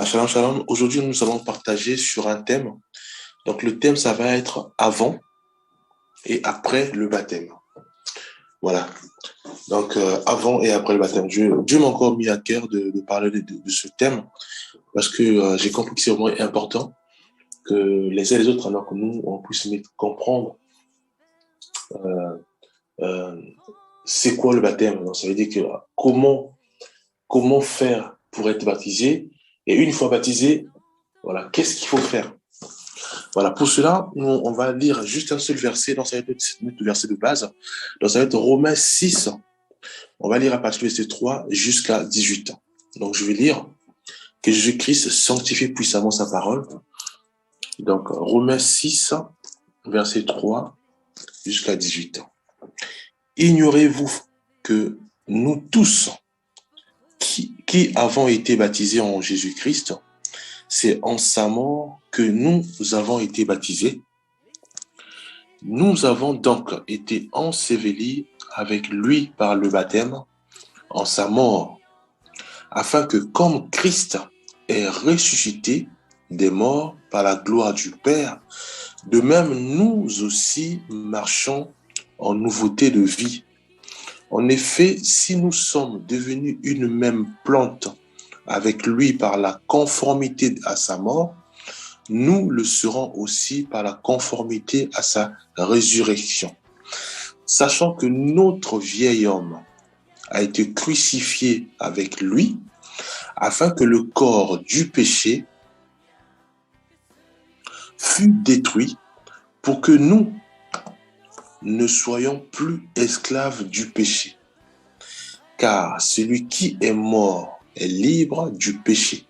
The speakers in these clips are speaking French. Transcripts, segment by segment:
Shalom, shalom. Aujourd'hui, nous allons partager sur un thème. Donc, le thème, ça va être avant et après le baptême. Voilà. Donc, avant et après le baptême. Dieu m'a encore mis à cœur de parler de ce thème parce que j'ai compris que c'est vraiment important que les uns et les autres, alors que nous, on puisse comprendre euh, euh, c'est quoi le baptême. Donc, ça veut dire que comment faire pour être baptisé et une fois baptisé, voilà, qu'est-ce qu'il faut faire? Voilà, pour cela, on va lire juste un seul verset, dans ça va être notre verset de base, donc ça va être Romains 6, on va lire à partir du verset 3 jusqu'à 18. Donc je vais lire que Jésus-Christ sanctifie puissamment sa parole. Donc Romains 6, verset 3 jusqu'à 18. Ignorez-vous que nous tous qui avons été baptisés en Jésus-Christ, c'est en sa mort que nous avons été baptisés. Nous avons donc été ensevelis avec lui par le baptême en sa mort, afin que comme Christ est ressuscité des morts par la gloire du Père, de même nous aussi marchons en nouveauté de vie. En effet, si nous sommes devenus une même plante avec lui par la conformité à sa mort, nous le serons aussi par la conformité à sa résurrection. Sachant que notre vieil homme a été crucifié avec lui, afin que le corps du péché fût détruit, pour que nous ne soyons plus esclaves du péché. Car celui qui est mort est libre du péché.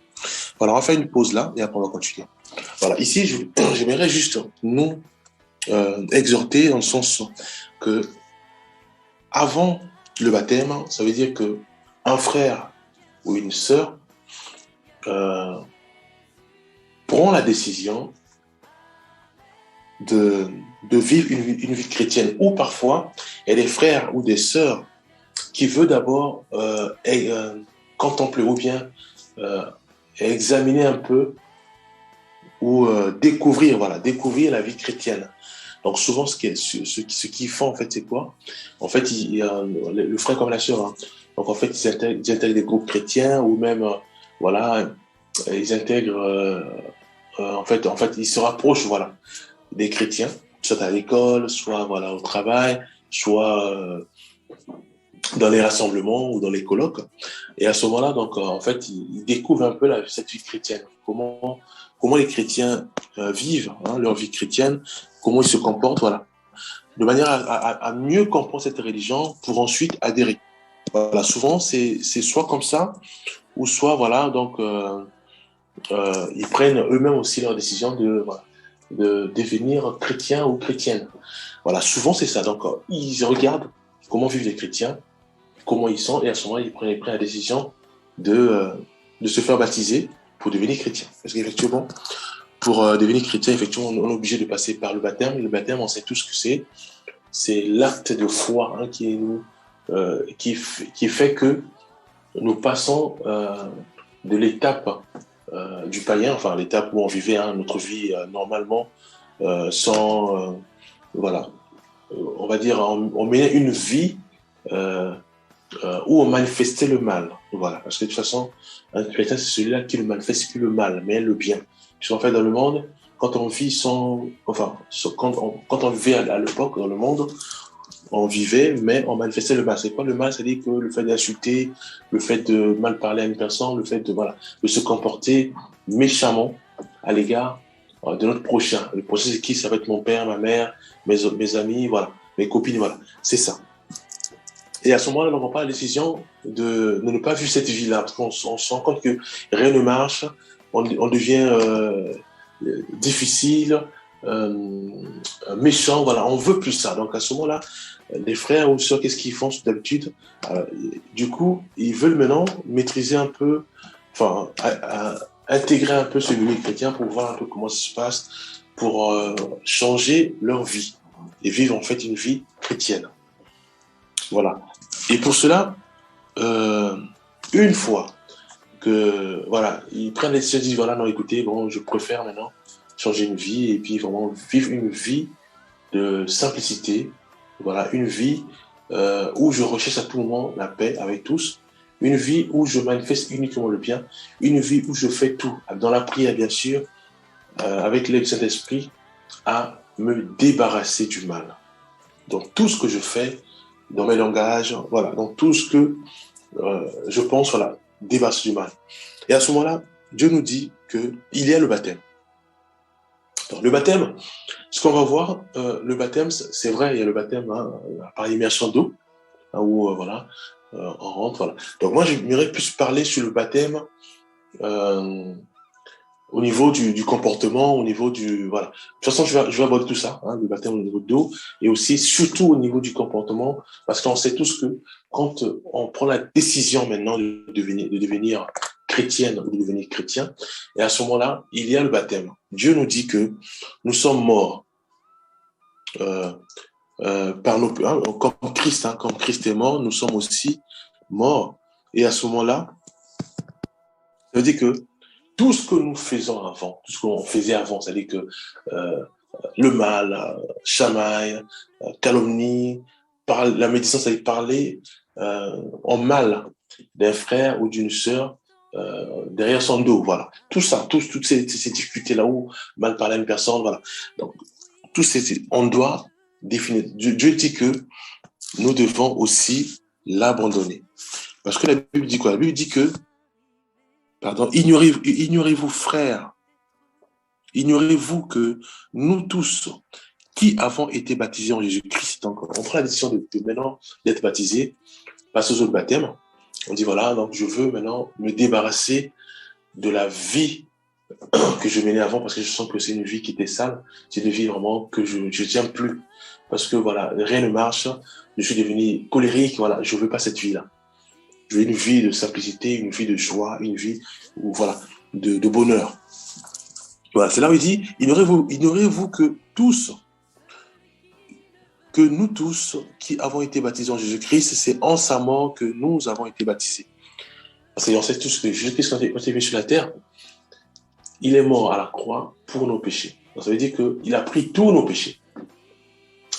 Voilà, on va faire une pause là et après on va continuer. Voilà, ici, j'aimerais juste nous exhorter dans le sens que avant le baptême, ça veut dire que un frère ou une sœur euh, prend la décision de, de vivre une vie chrétienne. Ou parfois, il y a des frères ou des sœurs qui veulent d'abord contempler ou bien euh, examiner un peu ou découvrir, voilà, découvrir la vie chrétienne. Donc souvent, ce qu'ils font, en fait, c'est quoi? En fait, le frère comme la sœur, hein. Donc en fait, ils intègrent des groupes chrétiens ou même, voilà, ils intègrent, en fait, ils se rapprochent, voilà, des chrétiens, soit à l'école, soit voilà au travail, soit dans les rassemblements ou dans les colloques. Et à ce moment-là, donc en fait, ils découvrent un peu cette vie chrétienne, comment les chrétiens vivent hein, leur vie chrétienne, comment ils se comportent, voilà, de manière à mieux comprendre cette religion pour ensuite adhérer. Voilà, souvent c'est soit comme ça ou soit voilà donc ils prennent eux-mêmes aussi leur décision de voilà, de devenir chrétien ou chrétienne. Voilà, souvent c'est ça. Donc, ils regardent comment vivent les chrétiens, comment ils sont, et à ce moment-là, ils prennent la décision de se faire baptiser pour devenir chrétien. Parce qu'effectivement, pour devenir chrétien, effectivement, on est obligé de passer par le baptême. Et le baptême, on sait tout ce que c'est. C'est l'acte de foi hein, qui fait que nous passons de l'étape du païen, enfin l'étape où on vivait hein, notre vie normalement, sans, voilà, on va dire, on menait une vie euh, où on manifestait le mal. Voilà, parce que de toute façon, un chrétien, c'est celui-là qui ne manifeste plus le mal, mais le bien. Puisqu'en fait, dans le monde, quand on vit sans, enfin, quand on vivait à l'époque dans le monde, on vivait, mais on manifestait le mal. C'est quoi le mal? C'est-à-dire que le fait d'insulter, le fait de mal parler à une personne, le fait de, voilà, de se comporter méchamment à l'égard de notre prochain. Le prochain, c'est qui? Ça va être mon père, ma mère, mes amis, voilà, mes copines, voilà. C'est ça. Et à ce moment-là, on prend la décision de ne pas vivre cette vie-là, parce qu'on se rend compte que rien ne marche, on devient difficile, méchant, voilà, on veut plus ça. Donc à ce moment-là, les frères ou sœurs, qu'est-ce qu'ils font d'habitude euh, Du coup, ils veulent maintenant maîtriser un peu, enfin, intégrer un peu ce milieu chrétien pour voir un peu comment ça se passe, pour changer leur vie et vivre en fait une vie chrétienne. Voilà. Et pour cela, euh, une fois que, voilà, ils prennent les décisions, ils disent, voilà, non, écoutez, bon, je préfère maintenant changer une vie et puis vraiment vivre une vie de simplicité, voilà, une vie où je recherche à tout moment la paix avec tous, une vie où je manifeste uniquement le bien, une vie où je fais tout, dans la prière bien sûr, avec l'aide du Saint-Esprit, à me débarrasser du mal. Donc tout ce que je fais, dans mes langages, voilà, dans tout ce que je pense, voilà, débarrasser du mal. Et à ce moment-là, Dieu nous dit qu'il y a le baptême. Donc, le baptême, ce qu'on va voir, le baptême, c'est vrai, il y a le baptême hein, par immersion d'eau, hein, où voilà, on rentre. Voilà. Donc moi, j'aimerais plus parler sur le baptême euh, au niveau du comportement, au niveau du... Voilà. De toute façon, je vais aborder tout ça, hein, le baptême au niveau d'eau, et aussi, surtout au niveau du comportement, parce qu'on sait tous que quand on prend la décision maintenant de devenir chrétienne ou de devenir chrétien, et à ce moment-là, il y a le baptême. Dieu nous dit que nous sommes morts euh, par nos... Hein, comme Christ est mort, nous sommes aussi morts. Et à ce moment-là, ça veut dire que tout ce que nous faisons avant, tout ce qu'on faisait avant, c'est-à-dire que le mal, chamaille, calomnie, la médisance, c'est-à-dire parler en mal d'un frère ou d'une sœur derrière son dos, voilà. Tout ça, toutes ces difficultés-là où mal parler à une personne, voilà. Donc, on doit définir. Dieu dit que nous devons aussi l'abandonner. Parce que la Bible dit quoi? La Bible dit que, pardon, ignorez-vous, frères, ignorez-vous que nous tous, qui avons été baptisés en Jésus-Christ, donc on prend la décision de maintenant d'être baptisés, passer aux autres baptêmes, on dit voilà, donc je veux maintenant me débarrasser de la vie que je menais avant parce que je sens que c'est une vie qui était sale, c'est une vie vraiment que je ne tiens plus parce que voilà, rien ne marche, je suis devenu colérique, voilà, je veux pas cette vie-là. Je veux une vie de simplicité, une vie de joie, une vie où, voilà, de bonheur. Voilà, c'est là où il dit, ignorez-vous que nous tous qui avons été baptisés en Jésus-Christ, c'est en sa mort que nous avons été baptisés. Parce qu'on sait tous que Jésus-Christ, quand il est venu sur la terre, il est mort à la croix pour nos péchés. Donc ça veut dire qu'il a pris tous nos péchés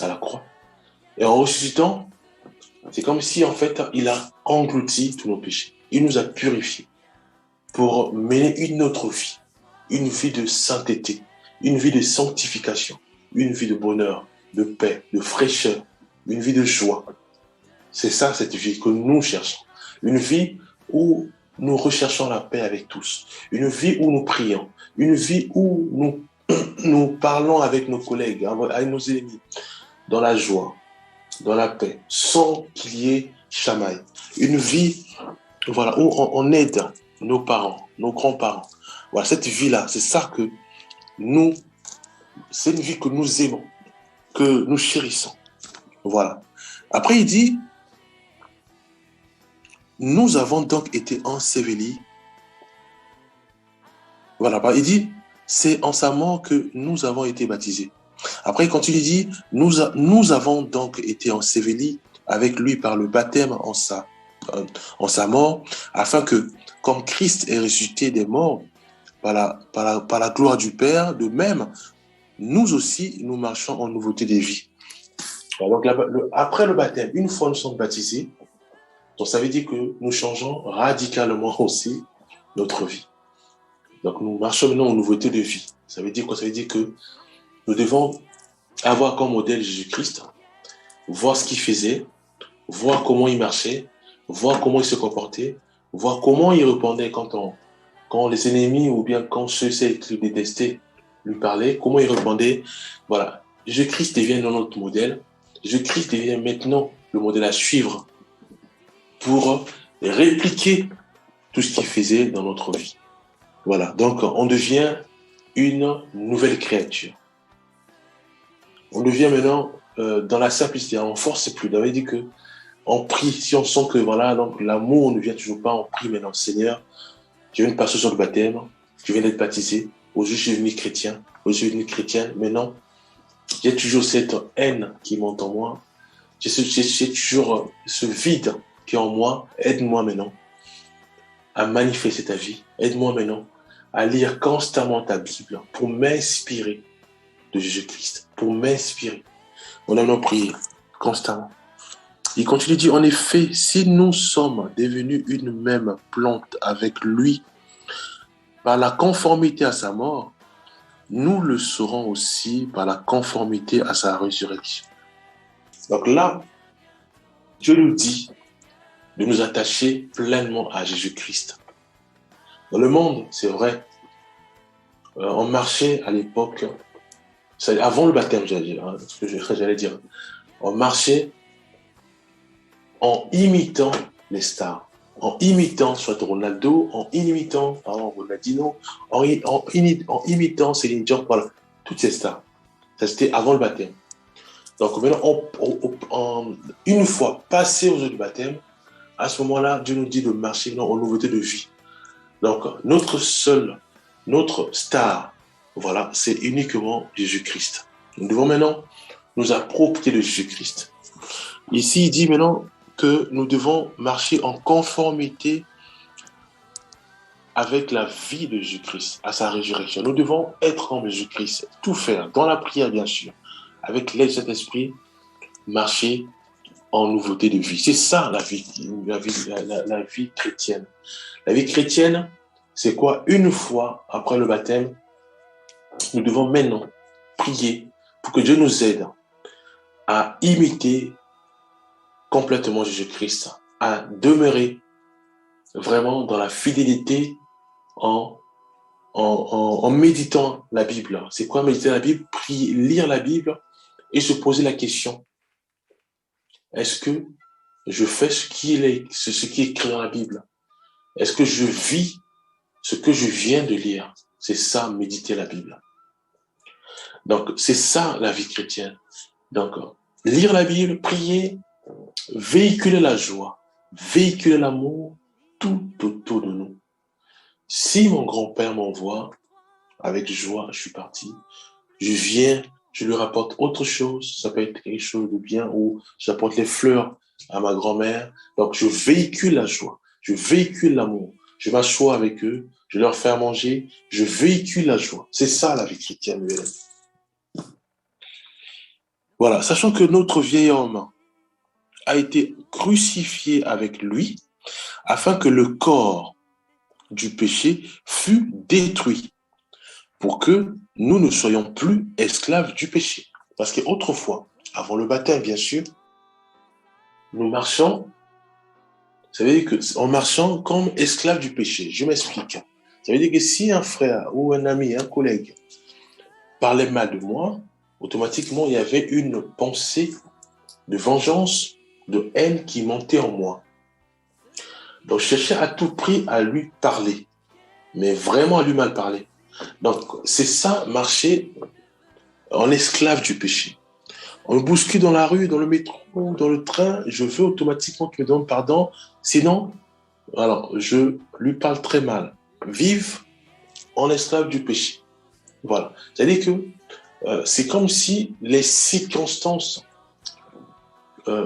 à la croix. Et en ressuscitant, c'est comme si en fait, il a englouti tous nos péchés. Il nous a purifiés pour mener une autre vie, une vie de sainteté, une vie de sanctification, une vie de bonheur, de paix, de fraîcheur, une vie de joie. C'est ça, cette vie que nous cherchons. Une vie où nous recherchons la paix avec tous. Une vie où nous prions. Une vie où nous parlons avec nos collègues, avec nos ennemis, dans la joie, dans la paix, sans qu'il y ait chamaille. Une vie, voilà, où on aide nos parents, nos grands-parents. Voilà, cette vie-là, c'est ça que nous, c'est une vie que nous aimons, que nous chérissons. Voilà. Après, il dit, nous avons donc été ensevelis. Voilà, il dit, c'est en sa mort que nous avons été baptisés. Après, il continue, il dit, nous avons donc été ensevelis avec lui par le baptême en sa mort, afin que, comme Christ est ressuscité des morts, par la gloire du Père, de même, nous aussi, nous marchons en nouveauté de vie. Donc, après le baptême, une fois nous sommes baptisés, donc ça veut dire que nous changeons radicalement aussi notre vie. Donc, nous marchons maintenant en nouveauté de vie. Ça veut dire quoi? Ça veut dire que nous devons avoir comme modèle Jésus-Christ, voir ce qu'il faisait, voir comment il marchait, voir comment il se comportait, voir comment il répondait quand les ennemis ou bien quand ceux qui le détestaient lui parlaient, comment il répondait. Voilà. Jésus-Christ devient notre modèle. Jésus-Christ devient maintenant le modèle à suivre pour répliquer tout ce qu'il faisait dans notre vie. Voilà. Donc, on devient une nouvelle créature. On devient maintenant dans la simplicité. On ne force plus. Ça veut dire que on prie. Si on sent que voilà, donc l'amour ne vient toujours pas, on prie maintenant, Seigneur, je viens de passer sur le baptême, je viens d'être baptisé, aujourd'hui je suis devenu chrétien, aujourd'hui je suis devenu chrétienne, maintenant j'ai toujours cette haine qui monte en moi, j'ai toujours ce vide qui est en moi, aide-moi maintenant à manifester ta vie. Aide-moi maintenant à lire constamment ta Bible pour m'inspirer de Jésus-Christ, pour m'inspirer. On a prié constamment. Il continue de dire, en effet, si nous sommes devenus une même plante avec lui par la conformité à sa mort, nous le serons aussi par la conformité à sa résurrection. Donc là, Dieu nous dit de nous attacher pleinement à Jésus-Christ. Dans le monde, c'est vrai, on marchait à l'époque, avant le baptême, j'allais dire, on marchait en imitant les stars, en imitant soit Ronaldo, en imitant Ronaldinho, en imitant Céline Dion, voilà, toutes ces stars. Ça, c'était avant le baptême. Donc maintenant, une fois passé aux eaux du baptême, à ce moment-là, Dieu nous dit de marcher en nouveauté de vie. Donc, notre star, voilà, c'est uniquement Jésus-Christ. Nous devons maintenant nous approprier de Jésus-Christ. Ici, il dit maintenant que nous devons marcher en conformité avec la vie de Jésus-Christ, à sa résurrection. Nous devons être en Jésus-Christ, tout faire, dans la prière bien sûr, avec l'aide de cet esprit, marcher en nouveauté de vie. C'est ça la vie chrétienne. La vie chrétienne, c'est quoi? Une fois après le baptême, nous devons maintenant prier pour que Dieu nous aide à imiter complètement Jésus-Christ, à demeurer vraiment dans la fidélité en méditant la Bible. C'est quoi méditer la Bible? Prier, lire la Bible et se poser la question. Est-ce que je fais ce qui est écrit dans la Bible? Est-ce que je vis ce que je viens de lire? C'est ça, méditer la Bible. Donc, c'est ça la vie chrétienne. Donc, lire la Bible, prier, véhiculer la joie, véhiculer l'amour tout autour de nous. Si mon grand-père m'envoie, avec joie, je suis parti, je viens, je lui rapporte autre chose, ça peut être quelque chose de bien, ou j'apporte les fleurs à ma grand-mère. Donc, je véhicule la joie, je véhicule l'amour, je m'assois avec eux, je leur fais manger, je véhicule la joie. C'est ça la vie chrétienne. Voilà, sachant que notre vieil homme a été crucifié avec lui, afin que le corps du péché fût détruit, pour que nous ne soyons plus esclaves du péché. Parce qu'autrefois, avant le baptême, bien sûr, nous marchons, ça veut dire qu'en marchant comme esclaves du péché. Je m'explique. Ça veut dire que si un frère ou un ami, un collègue parlait mal de moi, automatiquement, il y avait une pensée de vengeance, de haine qui montait en moi. Donc, je cherchais à tout prix à lui parler, mais vraiment à lui mal parler. Donc, c'est ça, marcher en esclave du péché. On me bouscule dans la rue, dans le métro, dans le train, je veux automatiquement qu'il me donne pardon. Sinon, alors, je lui parle très mal. Vive en esclave du péché. Voilà. C'est-à-dire que c'est comme si les circonstances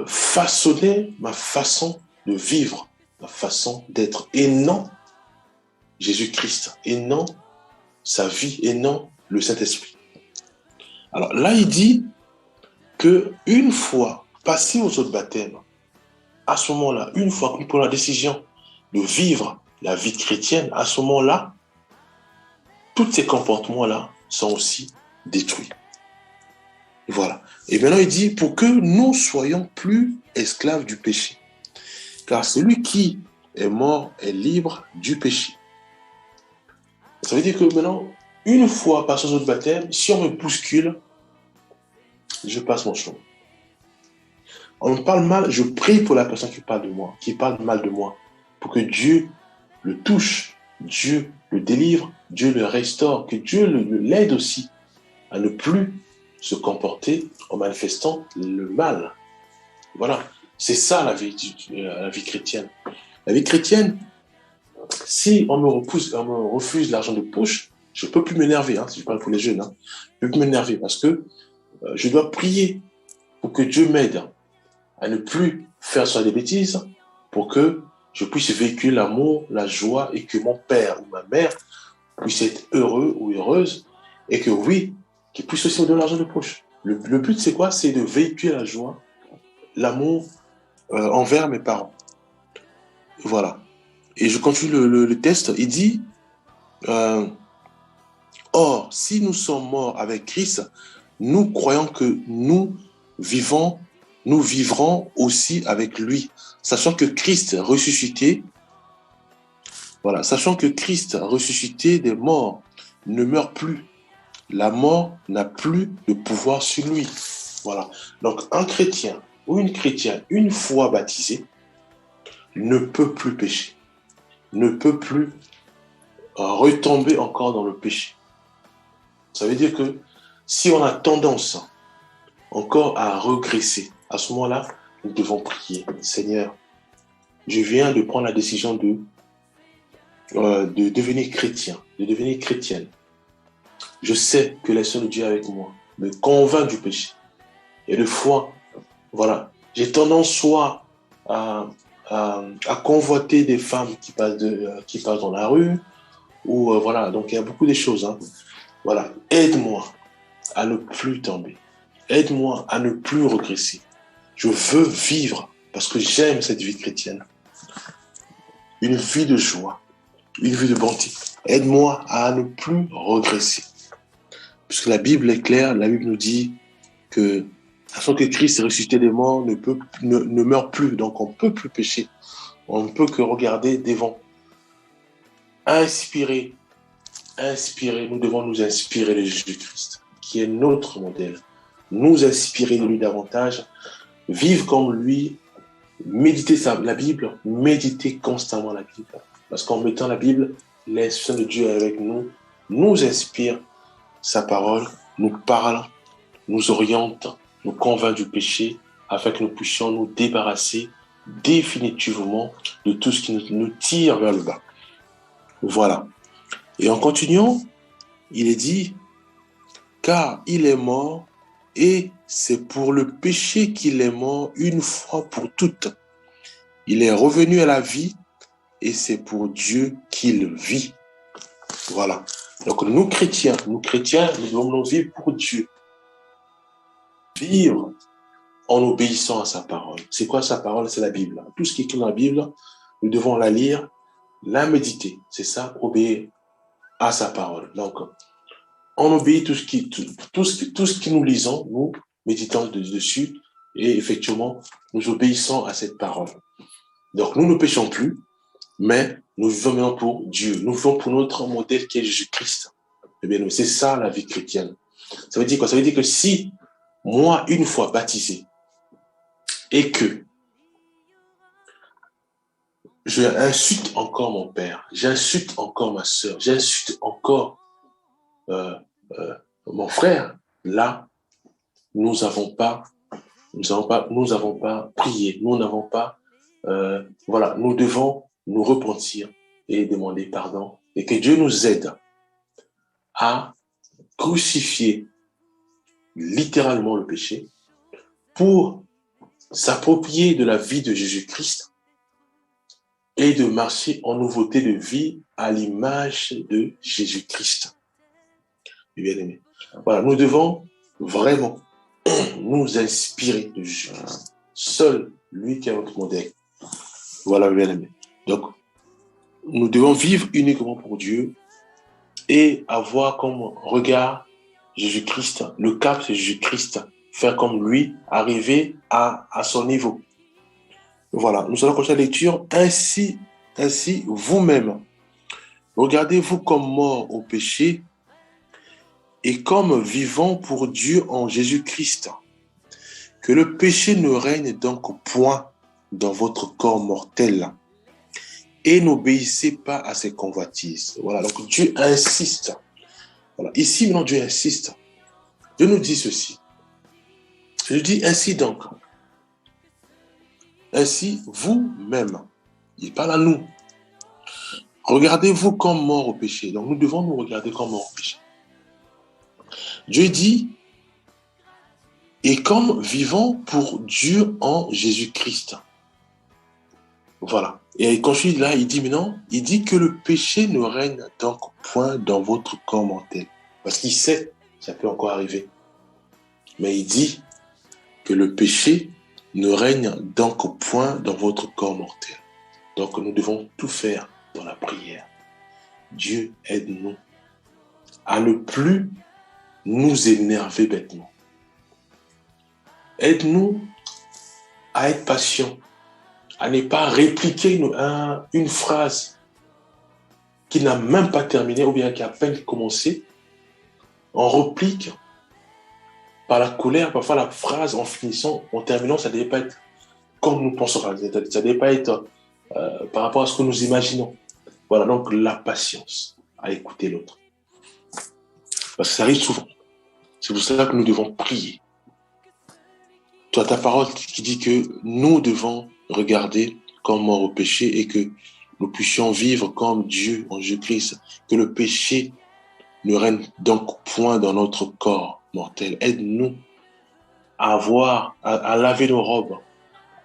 façonnaient ma façon de vivre, ma façon d'être, et non Jésus-Christ, et non sa vie, et non le Saint-Esprit. Alors là, il dit que une fois passé aux autres baptêmes, à ce moment-là, une fois qu'on prend la décision de vivre la vie chrétienne, à ce moment-là, tous ces comportements-là sont aussi détruits. Voilà. Et maintenant, il dit, pour que nous soyons plus esclaves du péché. Car celui qui est mort est libre du péché. Ça veut dire que maintenant, une fois passé aux autres baptêmes, si on me bouscule, je passe mon chemin. On me parle mal, je prie pour la personne qui parle de moi, qui parle mal de moi, pour que Dieu le touche, Dieu le délivre, Dieu le restaure, que Dieu l'aide aussi à ne plus se comporter en manifestant le mal. Voilà, c'est ça la vie chrétienne. La vie chrétienne, si on me refuse l'argent de poche, je ne peux plus m'énerver, si je parle pour les jeunes, je ne peux plus m'énerver parce que je dois prier pour que Dieu m'aide à ne plus faire ça des bêtises, pour que je puisse véhiculer l'amour, la joie et que mon père ou ma mère puisse être heureux ou heureuse et que oui, qu'ils puissent aussi me donner l'argent de poche. Le but, c'est quoi? C'est de véhiculer la joie, l'amour envers mes parents. Voilà. Et je continue le test. Il dit, euh, or, si nous sommes morts avec Christ, nous croyons que nous vivrons aussi avec lui. Sachant que Christ ressuscité, voilà, sachant que Christ ressuscité des morts ne meurt plus. La mort n'a plus de pouvoir sur lui. Voilà. Donc, un chrétien ou une chrétienne, une fois baptisé, ne peut plus pécher, ne peut plus retomber encore dans le péché. Ça veut dire que si on a tendance encore à regresser, à ce moment-là, nous devons prier. Seigneur, je viens de prendre la décision de devenir chrétien, de devenir chrétienne. Je sais que l'Esprit de Dieu est avec moi, me convainc du péché. Et de foi, voilà, j'ai tendance soit à convoiter des femmes qui passent dans la rue, ou voilà, donc il y a beaucoup de choses. Hein. Voilà, aide-moi à ne plus tomber. Aide-moi à ne plus regresser. Je veux vivre parce que j'aime cette vie chrétienne. Une vie de joie, une vie de bonté. Aide-moi à ne plus regresser. Puisque la Bible est claire, la Bible nous dit que façon que Christ est ressuscité des morts ne meurt plus, donc on ne peut plus pécher. On ne peut que regarder devant. Inspirer, nous devons nous inspirer de Jésus-Christ, qui est notre modèle. Nous inspirer de lui davantage, vivre comme lui, méditer la Bible, méditer constamment la Bible. Parce qu'en mettant la Bible, l'Esprit de Dieu est avec nous, nous inspire sa parole, nous parle, nous oriente, nous convainc du péché, afin que nous puissions nous débarrasser définitivement de tout ce qui nous tire vers le bas. Voilà. Et en continuant, il est dit, car il est mort, et c'est pour le péché qu'il est mort une fois pour toutes. Il est revenu à la vie, et c'est pour Dieu qu'il vit. Voilà. Donc nous chrétiens, nous devons nous vivre pour Dieu. Vivre en obéissant à sa parole. C'est quoi sa parole? C'est la Bible. Tout ce qui est écrit dans la Bible, nous devons la lire, la méditer. C'est ça, obéir à sa parole. Donc, on obéit tout ce qui nous lisons, nous méditons dessus et effectivement, nous obéissons à cette parole. Donc, nous ne péchons plus, mais nous vivons maintenant pour Dieu. Nous vivons pour notre modèle qui est Jésus-Christ. Eh bien, c'est ça la vie chrétienne. Ça veut dire quoi? Ça veut dire que si moi, une fois baptisé, et que j'insulte encore mon père, j'insulte encore ma sœur, j'insulte encore mon frère, là, nous n'avons pas prié, nous n'avons pas, voilà, nous devons nous repentir et demander pardon et que Dieu nous aide à crucifier littéralement le péché pour s'approprier de la vie de Jésus-Christ et de marcher en nouveauté de vie à l'image de Jésus-Christ. Bien-aimé. Voilà, nous devons vraiment nous inspirer de Jésus-Christ. Seul lui qui est notre modèle. Voilà, bien-aimé. Donc, nous devons vivre uniquement pour Dieu et avoir comme regard Jésus-Christ. Le cap, c'est Jésus-Christ. Faire comme lui, arriver à son niveau. Voilà, nous allons continuer la lecture. Ainsi, vous-même, regardez-vous comme mort au péché et comme vivant pour Dieu en Jésus-Christ. Que le péché ne règne donc point dans votre corps mortel et n'obéissez pas à ses convoitises. Voilà, donc Dieu insiste. Voilà. Ici, maintenant, Dieu insiste. Dieu nous dit ceci. Je dis ainsi donc. Ainsi, vous-même, il parle à nous. Regardez-vous comme mort au péché. Donc, nous devons nous regarder comme mort au péché. Dieu dit, et comme vivant pour Dieu en Jésus-Christ. Voilà. Et quand je suis là, il dit, mais non, il dit que le péché ne règne donc point dans votre corps mortel. Parce qu'il sait, ça peut encore arriver. Mais il dit que le péché ne règne donc point dans votre corps mortel. Donc nous devons tout faire dans la prière. Dieu aide-nous à ne plus nous énerver bêtement. Aide-nous à être patient, à ne pas répliquer une phrase qui n'a même pas terminé ou bien qui a à peine commencé. On réplique par la colère, parfois la phrase en finissant, en terminant, ça ne devait pas être comme nous pensons, ça ne devait pas être par rapport à ce que nous imaginons. Voilà, donc la patience à écouter l'autre. Parce que ça arrive souvent. C'est pour cela que nous devons prier. Toi, ta parole qui dit que nous devons regarder comme mort au péché et que nous puissions vivre comme Dieu en Jésus-Christ, que le péché ne règne donc point dans notre corps mortel. Aide-nous à laver nos robes,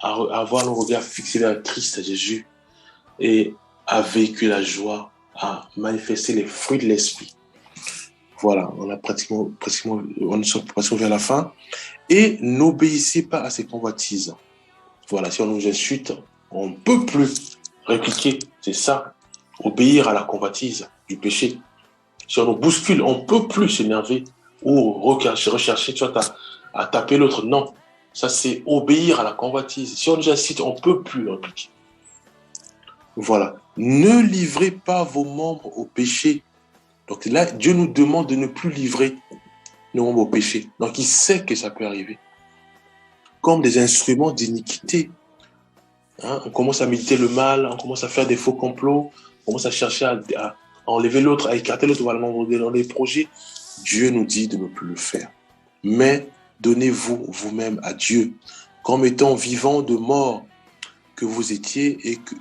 à avoir nos regards fixés vers Christ Jésus et à véhiculer la joie, à manifester les fruits de l'esprit. Voilà, on est pratiquement vers la fin. Et n'obéissez pas à ces convoitises. Voilà, si on nous insulte, on ne peut plus répliquer. C'est ça, obéir à la convoitise du péché. Si on nous bouscule, on ne peut plus s'énerver ou rechercher, tu vois, à taper l'autre. Non, ça c'est obéir à la convoitise. Si on nous incite, on ne peut plus répliquer. Voilà. Ne livrez pas vos membres au péché. Donc là, Dieu nous demande de ne plus livrer nos membres au péché. Donc il sait que ça peut arriver. Comme des instruments d'iniquité. Hein, on commence à méditer le mal, on commence à faire des faux complots, on commence à chercher à enlever l'autre, à écarter l'autre dans les projets. Dieu nous dit de ne plus le faire. Mais donnez-vous vous-même à Dieu, comme étant vivant de mort que vous étiez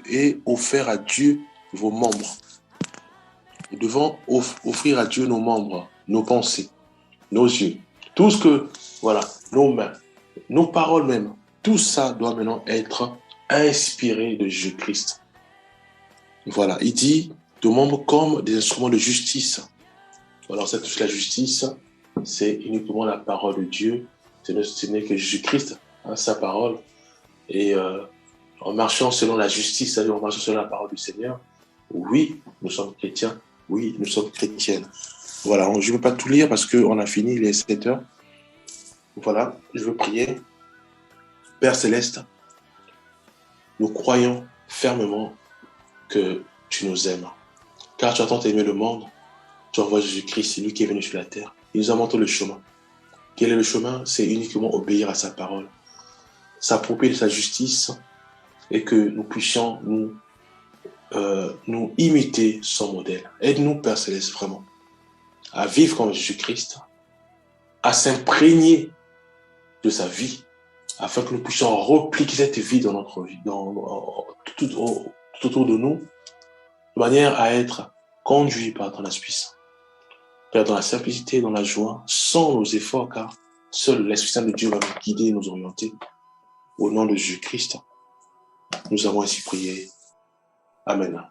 et offert à Dieu vos membres. Nous devons offrir à Dieu nos membres, nos pensées, nos yeux, tout ce que, voilà, nos mains, nos paroles même, tout ça doit maintenant être inspiré de Jésus-Christ. Voilà, il dit de membres comme des instruments de justice. Alors, ça touche la justice, c'est uniquement la parole de Dieu, ce n'est que Jésus-Christ, hein, sa parole. Et en marchant selon la justice, c'est-à-dire en marchant selon la parole du Seigneur, oui, nous sommes chrétiens, oui, nous sommes chrétiennes. Voilà, je ne veux pas tout lire parce qu'on a fini les 7 heures. Voilà, je veux prier. Père Céleste, nous croyons fermement que tu nous aimes. Car tu as tant aimé le monde, tu envoies Jésus-Christ, c'est lui qui est venu sur la terre. Il nous a montré le chemin. Quel est le chemin? C'est uniquement obéir à sa parole, s'approprier de sa justice et que nous puissions nous imiter son modèle. Aide-nous, Père Céleste, vraiment, à vivre comme Jésus-Christ, à s'imprégner de sa vie, afin que nous puissions repliquer cette vie dans notre vie, tout autour de nous, de manière à être conduits par ton Esprit Saint. Père, dans la simplicité, dans la joie, sans nos efforts, car seul l'Esprit Saint de Dieu va nous guider et nous orienter. Au nom de Jésus-Christ, nous avons ainsi prié. Amen.